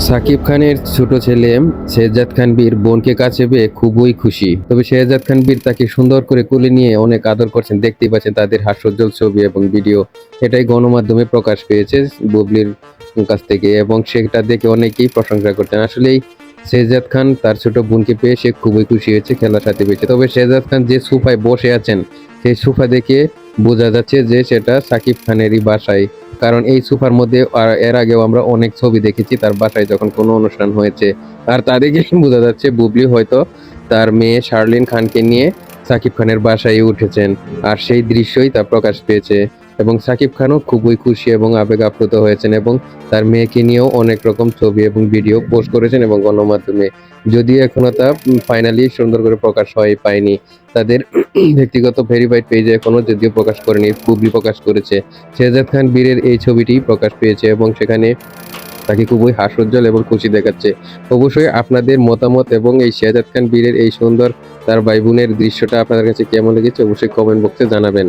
সাকিব খানের ছোট ছেলে শেহজাদ খান বীর বোনকে কাছে পেয়ে খুবই খুশি। তবে শেহজাদ খান বীর তাকে সুন্দর করে কোলে নিয়ে অনেক আদর করছেন, দেখতেই পাচ্ছেন তাদের হাস্যোজ্জ্বল ছবি এবং ভিডিও। এটাই গণমাধ্যমে প্রকাশ পেয়েছে বুবলির কাছ থেকে, এবং সেটা দেখে অনেকেই প্রশংসা করছেন। আসলেই শেহজাদ খান তার ছোট বোনকে পেয়ে সে খুবই খুশি হয়েছে, খেলার সাথে পেয়েছে। তবে শেহজাদ খান যে সোফায় বসে আছেন, সেই সোফা দেখে বোঝা যাচ্ছে যে সেটা সাকিব খানেরই বাসায়। কারণ এই সোফার মধ্যে এর আগেও আমরা অনেক ছবি দেখেছি তার বাসায় যখন কোনো অনুষ্ঠান হয়েছে। আর তা দেখে বোঝা যাচ্ছে বুবলি হয়তো তার মেয়ে শার্লিন খানকে নিয়ে সাকিব খানের বাসায় উঠেছেন, আর সেই দৃশ্যই তা প্রকাশ পেয়েছে। এবং সাকিব খানও খুবই খুশি এবং আবেগ আপ্লুত হয়েছেন, এবং তার মেয়েকে নিয়েও অনেক রকম ছবি এবং ভিডিও পোস্ট করেছেন এবং গণমাধ্যমে। যদিও এখনো তা ফাইনালি সুন্দর করে প্রকাশ হয় পায়নি, তাদের ব্যক্তিগত ভেরিফাইড পেজে এখনো যদিও প্রকাশ করেনি, বুবলি প্রকাশ করেছে। শেহজাদ খান বীরের এই ছবিটি প্রকাশ পেয়েছে এবং সেখানে তাকে খুবই হাস্যোজ্জ্বল এবং খুশি দেখাচ্ছে। অবশ্যই আপনাদের মতামত এবং এই শেহজাদ খান বীরের এই সুন্দর তার ভাই বোনের দৃশ্যটা আপনাদের কাছে কেমন লেগেছে অবশ্যই কমেন্ট বক্সে জানাবেন।